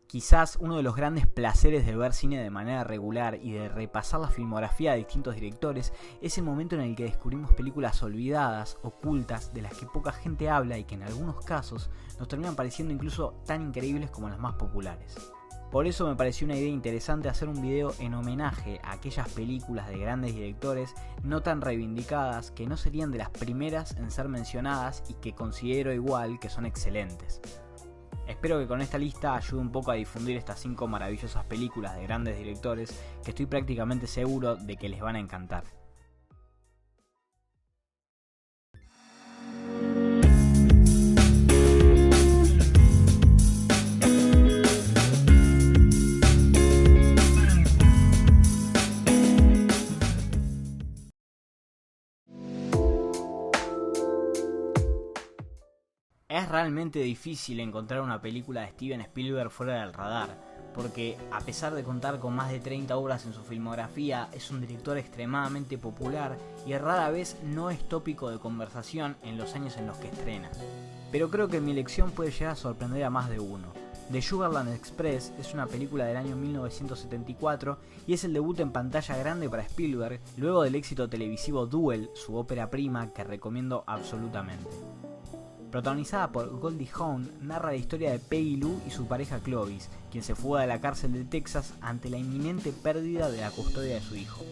Quizás uno de los grandes placeres de ver cine de manera regular y de repasar la filmografía de distintos directores es el momento en el que descubrimos películas olvidadas, ocultas, de las que poca gente habla y que en algunos casos nos terminan pareciendo incluso tan increíbles como las más populares. Por eso me pareció una idea interesante hacer un video en homenaje a aquellas películas de grandes directores no tan reivindicadas, que no serían de las primeras en ser mencionadas y que considero igual que son excelentes. Espero que con esta lista ayude un poco a difundir estas 5 maravillosas películas de grandes directores que estoy prácticamente seguro de que les van a encantar. Es realmente difícil encontrar una película de Steven Spielberg fuera del radar, porque a pesar de contar con más de 30 obras en su filmografía, es un director extremadamente popular y rara vez no es tópico de conversación en los años en los que estrena. Pero creo que mi elección puede llegar a sorprender a más de uno. The Sugarland Express es una película del año 1974 y es el debut en pantalla grande para Spielberg, luego del éxito televisivo Duel, su ópera prima que recomiendo absolutamente. Protagonizada por Goldie Hawn, narra la historia de Peggy Lou y su pareja Clovis, quien se fuga de la cárcel de Texas ante la inminente pérdida de la custodia de su hijo.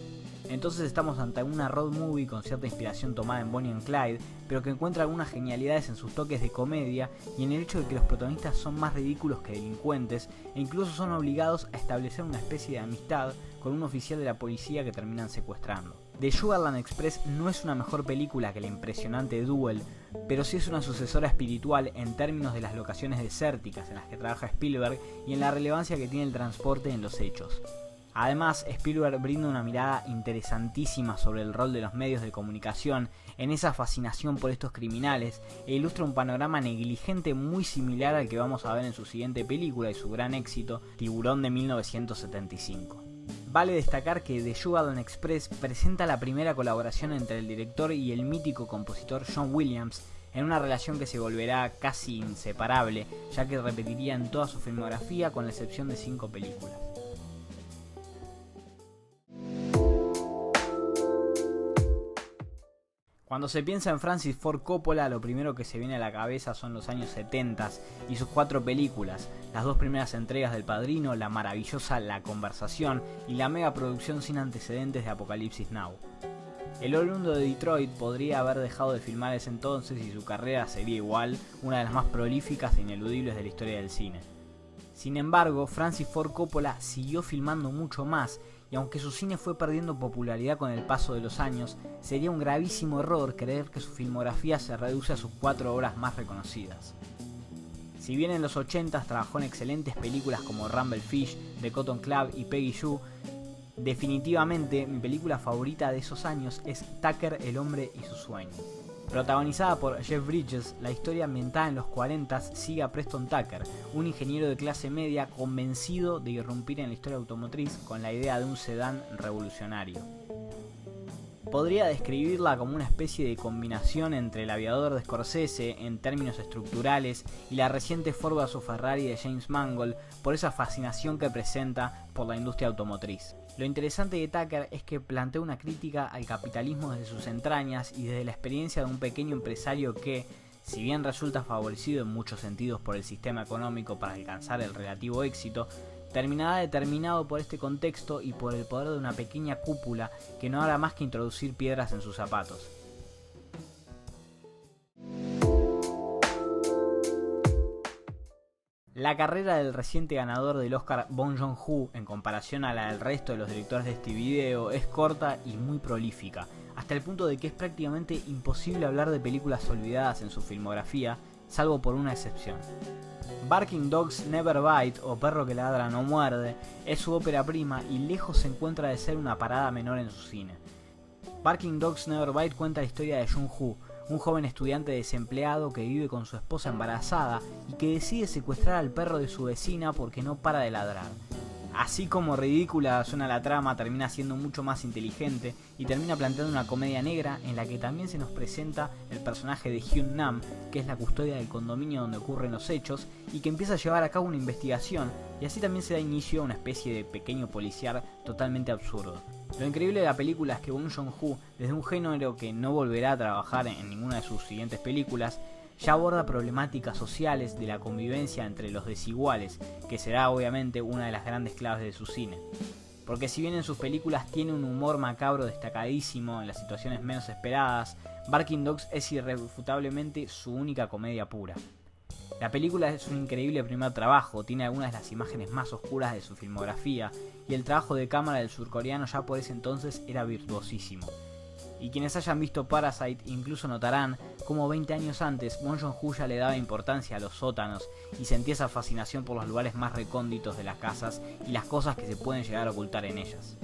Entonces estamos ante una road movie con cierta inspiración tomada en Bonnie and Clyde, pero que encuentra algunas genialidades en sus toques de comedia y en el hecho de que los protagonistas son más ridículos que delincuentes e incluso son obligados a establecer una especie de amistad con un oficial de la policía que terminan secuestrando. The Sugarland Express no es una mejor película que la impresionante Duel, pero sí es una sucesora espiritual en términos de las locaciones desérticas en las que trabaja Spielberg y en la relevancia que tiene el transporte en los hechos. Además, Spielberg brinda una mirada interesantísima sobre el rol de los medios de comunicación en esa fascinación por estos criminales e ilustra un panorama negligente muy similar al que vamos a ver en su siguiente película y su gran éxito, Tiburón de 1975. Vale destacar que The Sugarland Express presenta la primera colaboración entre el director y el mítico compositor John Williams, en una relación que se volverá casi inseparable, ya que repetiría en toda su filmografía con la excepción de 5 películas. Cuando se piensa en Francis Ford Coppola, lo primero que se viene a la cabeza son los años 70 y sus 4 películas, las 2 primeras entregas del Padrino, la maravillosa La Conversación y la mega producción sin antecedentes de Apocalipsis Now. El oriundo de Detroit podría haber dejado de filmar ese entonces y su carrera sería igual una de las más prolíficas e ineludibles de la historia del cine. Sin embargo, Francis Ford Coppola siguió filmando mucho más, y aunque su cine fue perdiendo popularidad con el paso de los años, sería un gravísimo error creer que su filmografía se reduce a sus 4 obras más reconocidas. Si bien en los 80s trabajó en excelentes películas como Rumblefish, The Cotton Club y Peggy Sue, definitivamente mi película favorita de esos años es Tucker, el hombre y su sueño. Protagonizada por Jeff Bridges, la historia ambientada en los 40s sigue a Preston Tucker, un ingeniero de clase media convencido de irrumpir en la historia automotriz con la idea de un sedán revolucionario. Podría describirla como una especie de combinación entre El aviador de Scorsese en términos estructurales y la reciente Ford vs Ferrari de James Mangold por esa fascinación que presenta por la industria automotriz. Lo interesante de Tucker es que plantea una crítica al capitalismo desde sus entrañas y desde la experiencia de un pequeño empresario que, si bien resulta favorecido en muchos sentidos por el sistema económico para alcanzar el relativo éxito, terminará determinado por este contexto y por el poder de una pequeña cúpula que no hará más que introducir piedras en sus zapatos. La carrera del reciente ganador del Oscar Bong Joon-ho, en comparación a la del resto de los directores de este video, es corta y muy prolífica, hasta el punto de que es prácticamente imposible hablar de películas olvidadas en su filmografía, salvo por una excepción. Barking Dogs Never Bite, o Perro que ladra no muerde, es su ópera prima y lejos se encuentra de ser una parada menor en su cine. Barking Dogs Never Bite cuenta la historia de Jung-Ho, un joven estudiante desempleado que vive con su esposa embarazada y que decide secuestrar al perro de su vecina porque no para de ladrar. Así como ridícula suena la trama, termina siendo mucho más inteligente y termina planteando una comedia negra en la que también se nos presenta el personaje de Hyun Nam, que es la custodia del condominio donde ocurren los hechos y que empieza a llevar a cabo una investigación, y así también se da inicio a una especie de pequeño policial totalmente absurdo. Lo increíble de la película es que Bong Joon-ho, desde un género que no volverá a trabajar en ninguna de sus siguientes películas, ya aborda problemáticas sociales de la convivencia entre los desiguales, que será obviamente una de las grandes claves de su cine. Porque si bien en sus películas tiene un humor macabro destacadísimo en las situaciones menos esperadas, Barking Dogs es irrefutablemente su única comedia pura. La película es un increíble primer trabajo, tiene algunas de las imágenes más oscuras de su filmografía, y el trabajo de cámara del surcoreano ya por ese entonces era virtuosísimo. Y quienes hayan visto Parasite incluso notarán cómo 20 años antes Bong Joon-ho ya le daba importancia a los sótanos y sentía esa fascinación por los lugares más recónditos de las casas y las cosas que se pueden llegar a ocultar en ellas.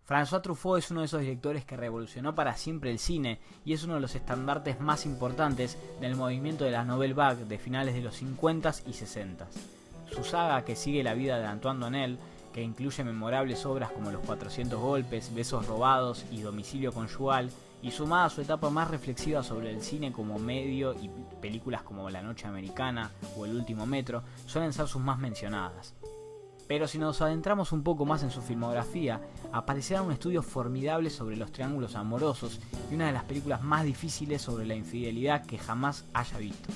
François Truffaut es uno de esos directores que revolucionó para siempre el cine y es uno de los estandartes más importantes del movimiento de la Nouvelle Vague de finales de los 50s y 60s. Su saga, que sigue la vida de Antoine Doinel, que incluye memorables obras como Los 400 golpes, Besos robados y Domicilio conyugal, y sumada a su etapa más reflexiva sobre el cine como medio y películas como La noche americana o El último metro, suelen ser sus más mencionadas. Pero si nos adentramos un poco más en su filmografía, aparecerá un estudio formidable sobre los triángulos amorosos y una de las películas más difíciles sobre la infidelidad que jamás haya visto.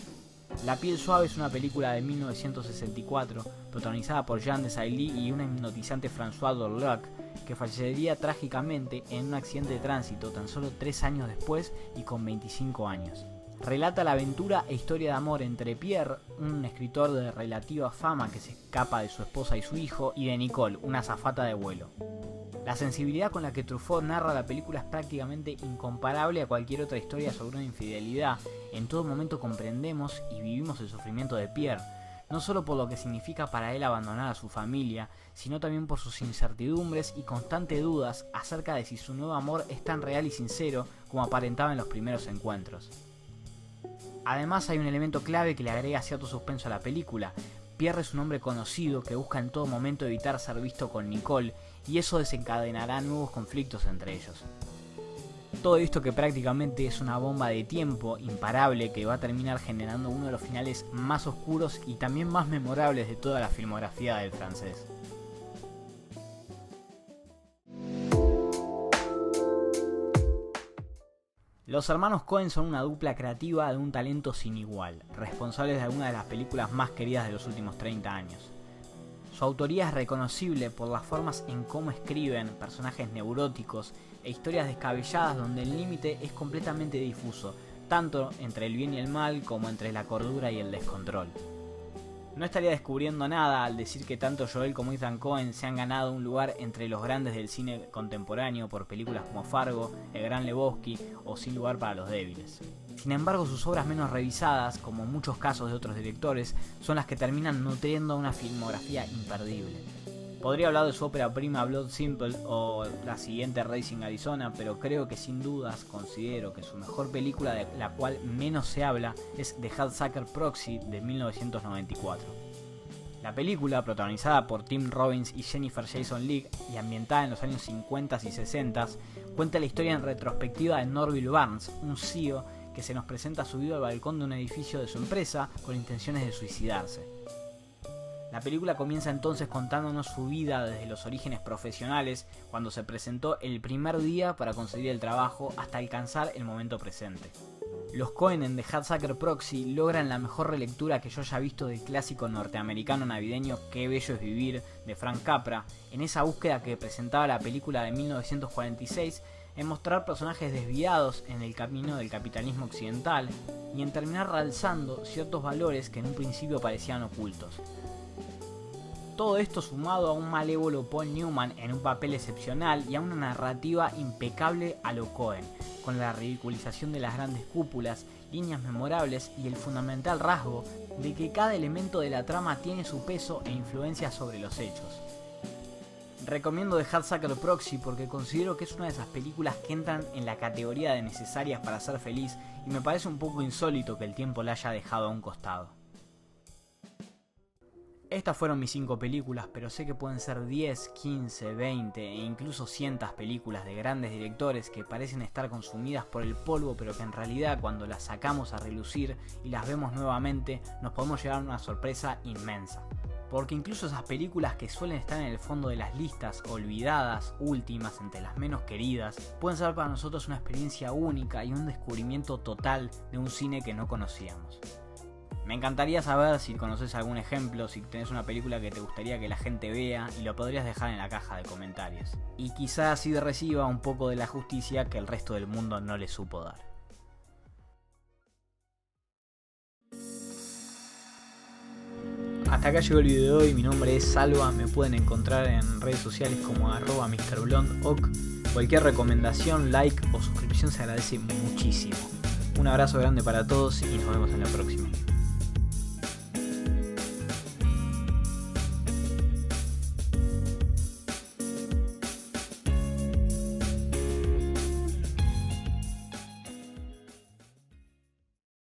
La piel suave es una película de 1964, protagonizada por Jean Desailly y una hipnotizante François Dorleac, que fallecería trágicamente en un accidente de tránsito tan solo 3 años después y con 25 años. Relata la aventura e historia de amor entre Pierre, un escritor de relativa fama que se escapa de su esposa y su hijo, y de Nicole, una azafata de vuelo. La sensibilidad con la que Truffaut narra la película es prácticamente incomparable a cualquier otra historia sobre una infidelidad. En todo momento comprendemos y vivimos el sufrimiento de Pierre, no solo por lo que significa para él abandonar a su familia, sino también por sus incertidumbres y constantes dudas acerca de si su nuevo amor es tan real y sincero como aparentaba en los primeros encuentros. Además hay un elemento clave que le agrega cierto suspenso a la película. Pierre es un hombre conocido que busca en todo momento evitar ser visto con Nicole, y eso desencadenará nuevos conflictos entre ellos. Todo esto que prácticamente es una bomba de tiempo imparable que va a terminar generando uno de los finales más oscuros y también más memorables de toda la filmografía del francés. Los hermanos Coen son una dupla creativa de un talento sin igual, responsables de algunas de las películas más queridas de los últimos 30 años. Su autoría es reconocible por las formas en cómo escriben, personajes neuróticos e historias descabelladas donde el límite es completamente difuso, tanto entre el bien y el mal como entre la cordura y el descontrol. No estaría descubriendo nada al decir que tanto Joel como Ethan Coen se han ganado un lugar entre los grandes del cine contemporáneo por películas como Fargo, El Gran Lebowski o Sin lugar para los débiles. Sin embargo, sus obras menos revisadas, como muchos casos de otros directores, son las que terminan nutriendo una filmografía imperdible. Podría hablar de su ópera prima Blood Simple o la siguiente Racing Arizona, pero creo que sin dudas considero que su mejor película, de la cual menos se habla, es The Headsucker Proxy de 1994. La película, protagonizada por Tim Robbins y Jennifer Jason Leigh y ambientada en los años 50 y 60, cuenta la historia en retrospectiva de Norville Barnes, un CEO que se nos presenta subido al balcón de un edificio de su empresa con intenciones de suicidarse. La película comienza entonces contándonos su vida desde los orígenes profesionales, cuando se presentó el primer día para conseguir el trabajo hasta alcanzar el momento presente. Los Coen en The Headsucker Proxy logran la mejor relectura que yo haya visto del clásico norteamericano navideño Qué bello es vivir de Frank Capra, en esa búsqueda que presentaba la película de 1946 en mostrar personajes desviados en el camino del capitalismo occidental y en terminar realzando ciertos valores que en un principio parecían ocultos. Todo esto sumado a un malévolo Paul Newman en un papel excepcional y a una narrativa impecable a lo Coen, con la ridiculización de las grandes cúpulas, líneas memorables y el fundamental rasgo de que cada elemento de la trama tiene su peso e influencia sobre los hechos. Recomiendo The Hudsucker Proxy porque considero que es una de esas películas que entran en la categoría de necesarias para ser feliz y me parece un poco insólito que el tiempo la haya dejado a un costado. Estas fueron mis 5 películas, pero sé que pueden ser 10, 15, 20 e incluso cientos películas de grandes directores que parecen estar consumidas por el polvo, pero que en realidad cuando las sacamos a relucir y las vemos nuevamente nos podemos llevar una sorpresa inmensa. Porque incluso esas películas que suelen estar en el fondo de las listas, olvidadas, últimas, entre las menos queridas, pueden ser para nosotros una experiencia única y un descubrimiento total de un cine que no conocíamos. Me encantaría saber si conoces algún ejemplo, si tenés una película que te gustaría que la gente vea y lo podrías dejar en la caja de comentarios. Y quizás así reciba un poco de la justicia que el resto del mundo no le supo dar. Hasta acá llegó el video de hoy, mi nombre es Salva, me pueden encontrar en redes sociales como @MrBlondOc. Cualquier recomendación, like o suscripción se agradece muchísimo. Un abrazo grande para todos y nos vemos en la próxima.